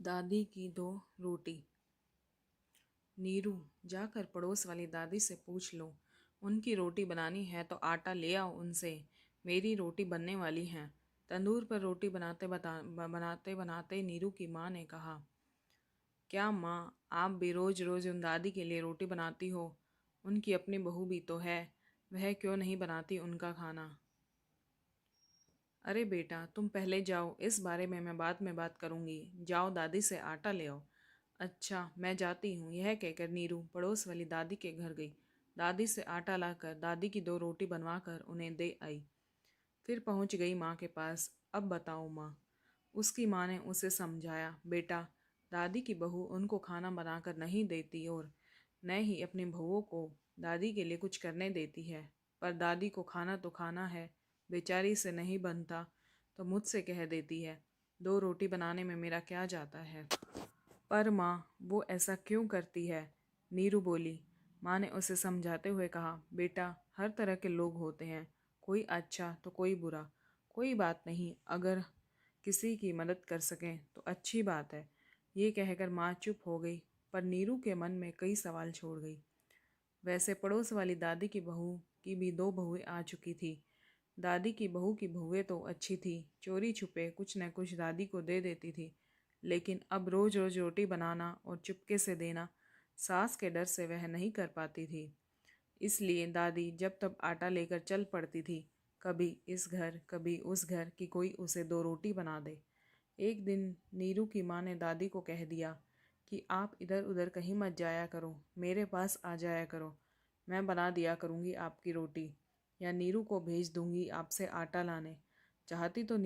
दादी की दो रोटी। नीरू, जाकर पड़ोस वाली दादी से पूछ लो, उनकी रोटी बनानी है तो आटा ले आओ उनसे। मेरी रोटी बनने वाली है। तंदूर पर रोटी बनाते बनाते नीरू की माँ ने कहा। क्या माँ, आप भी रोज रोज उन दादी के लिए रोटी बनाती हो? उनकी अपनी बहू भी तो है, वह क्यों नहीं बनाती उनका खाना? अरे बेटा, तुम पहले जाओ, इस बारे में मैं बाद में बात करूंगी। जाओ दादी से आटा ले आओ। अच्छा, मैं जाती हूँ, यह कहकर नीरू पड़ोस वाली दादी के घर गई। दादी से आटा लाकर दादी की दो रोटी बनवाकर उन्हें दे आई। फिर पहुँच गई माँ के पास। अब बताओ माँ। उसकी माँ ने उसे समझाया। बेटा, दादी की बहू उनको खाना बनाकर नहीं देती और न ही अपनी बहुओं को दादी के लिए कुछ करने देती है। पर दादी को खाना तो खाना है, बेचारी से नहीं बनता तो मुझसे कह देती है। दो रोटी बनाने में मेरा क्या जाता है? पर माँ, वो ऐसा क्यों करती है? नीरू बोली। माँ ने उसे समझाते हुए कहा। बेटा, हर तरह के लोग होते हैं, कोई अच्छा तो कोई बुरा। कोई बात नहीं, अगर किसी की मदद कर सकें तो अच्छी बात है। ये कहकर माँ चुप हो गई, पर नीरू के मन में कई सवाल छोड़ गई। वैसे पड़ोस वाली दादी की बहू की भी दो बहुएं आ चुकी थी। दादी की बहू की बहुएं तो अच्छी थी, चोरी छुपे कुछ न कुछ दादी को दे देती थी। लेकिन अब रोज रोज रोटी बनाना और चुपके से देना सास के डर से वह नहीं कर पाती थी। इसलिए दादी जब तब आटा लेकर चल पड़ती थी, कभी इस घर कभी उस घर की कोई उसे दो रोटी बना दे। एक दिन नीरू की माँ ने दादी को कह दिया कि आप इधर उधर कहीं मत जाया करो, मेरे पास आ जाया करो, मैं बना दिया करूँगी आपकी रोटी, या नीरू को भेज दूँगी आपसे आटा लाने। चाहती तो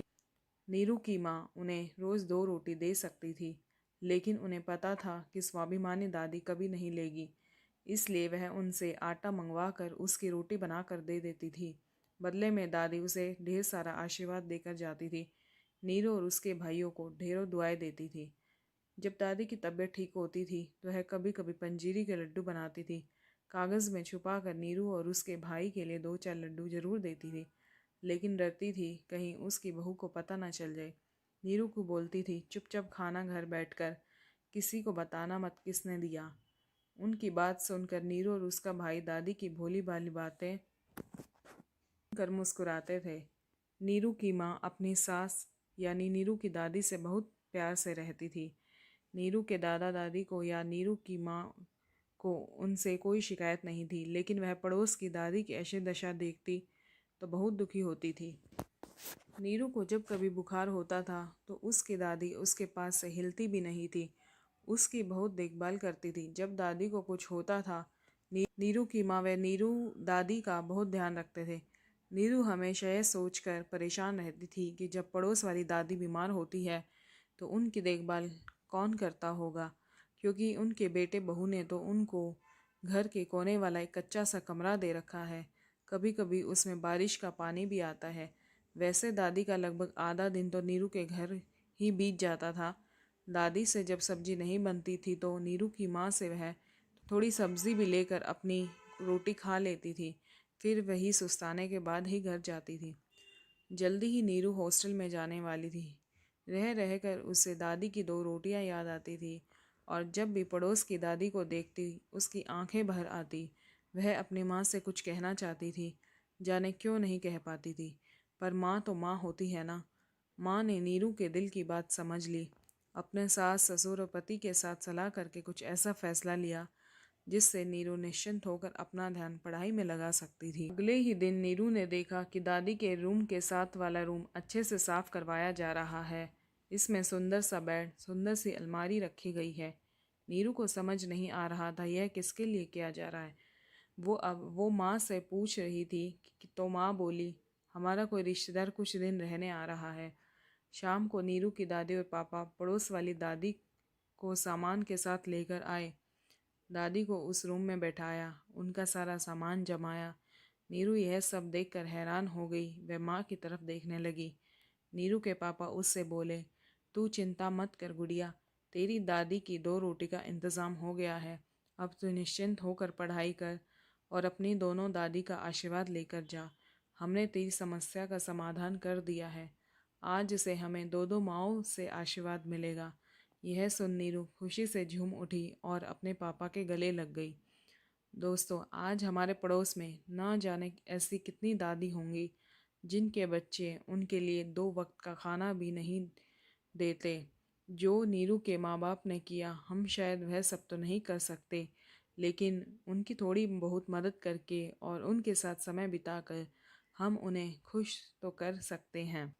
नीरू की माँ उन्हें रोज़ दो रोटी दे सकती थी, लेकिन उन्हें पता था कि स्वाभिमानी दादी कभी नहीं लेगी। इसलिए वह उनसे आटा मंगवा कर उसकी रोटी बना कर दे देती थी। बदले में दादी उसे ढेर सारा आशीर्वाद देकर जाती थी। नीरू और उसके भाइयों को ढेरों दुआएं देती थी। जब दादी की तबीयत ठीक होती थी तो वह कभी कभी पंजीरी के लड्डू बनाती थी। कागज़ में छुपा कर नीरू और उसके भाई के लिए दो चार लड्डू जरूर देती थी, लेकिन डरती थी कहीं उसकी बहू को पता न चल जाए। नीरू को बोलती थी, चुपचाप खाना घर बैठकर, किसी को बताना मत किसने दिया। उनकी बात सुनकर नीरू और उसका भाई दादी की भोली भाली बातें कर मुस्कुराते थे। नीरू की माँ अपनी सास यानी नीरू की दादी से बहुत प्यार से रहती थी। नीरू के दादा दादी को या नीरू की माँ को उनसे कोई शिकायत नहीं थी, लेकिन वह पड़ोस की दादी की ऐसी दशा देखती तो बहुत दुखी होती थी। नीरू को जब कभी बुखार होता था तो उसकी दादी उसके पास से हिलती भी नहीं थी। उसकी बहुत देखभाल करती थी। जब दादी को कुछ होता था, नीरू की माँ व नीरू दादी का बहुत ध्यान रखते थे। नीरू हमेशा यह सोचकर परेशान रहती थी कि जब पड़ोस वाली दादी बीमार होती है तो उनकी देखभाल कौन करता होगा, क्योंकि उनके बेटे बहू ने तो उनको घर के कोने वाला एक कच्चा सा कमरा दे रखा है। कभी कभी उसमें बारिश का पानी भी आता है। वैसे दादी का लगभग आधा दिन तो नीरू के घर ही बीत जाता था। दादी से जब सब्जी नहीं बनती थी तो नीरू की माँ से वह थोड़ी सब्जी भी लेकर अपनी रोटी खा लेती थी। फिर वही सुस्ताने के बाद ही घर जाती थी। जल्दी ही नीरू हॉस्टल में जाने वाली थी। रह रह कर उसे दादी की दो रोटियां याद आती थी, और जब भी पड़ोस की दादी को देखती उसकी आंखें भर आती। वह अपनी माँ से कुछ कहना चाहती थी, जाने क्यों नहीं कह पाती थी। पर माँ तो माँ होती है ना। माँ ने नीरू के दिल की बात समझ ली। अपने सास ससुर और पति के साथ सलाह करके कुछ ऐसा फैसला लिया जिससे नीरू निश्चिंत होकर अपना ध्यान पढ़ाई में लगा सकती थी। अगले ही दिन नीरू ने देखा कि दादी के रूम के साथ वाला रूम अच्छे से साफ करवाया जा रहा है। इसमें सुंदर सा बेड, सुंदर सी अलमारी रखी गई है। नीरू को समझ नहीं आ रहा था यह किसके लिए किया जा रहा है। वो माँ से पूछ रही थी तो माँ बोली, हमारा कोई रिश्तेदार कुछ दिन रहने आ रहा है। शाम को नीरू की दादी और पापा पड़ोस वाली दादी को सामान के साथ लेकर आए। दादी को उस रूम में बैठाया, उनका सारा सामान जमाया। नीरू यह सब देखकर हैरान हो गई। वह माँ की तरफ देखने लगी। नीरू के पापा उससे बोले, तू चिंता मत कर गुड़िया, तेरी दादी की दो रोटी का इंतज़ाम हो गया है। अब तू निश्चिंत होकर पढ़ाई कर और अपनी दोनों दादी का आशीर्वाद लेकर जा। हमने तेरी समस्या का समाधान कर दिया है। आज से हमें दो दो माओं से आशीर्वाद मिलेगा। यह सुन नीरू खुशी से झूम उठी और अपने पापा के गले लग गई। दोस्तों, आज हमारे पड़ोस में ना जाने ऐसी कितनी दादी होंगी जिनके बच्चे उनके लिए 2 वक्त का खाना भी नहीं देते। जो नीरू के माँ बाप ने किया, हम शायद वह सब तो नहीं कर सकते, लेकिन उनकी थोड़ी बहुत मदद करके और उनके साथ समय बिताकर हम उन्हें खुश तो कर सकते हैं।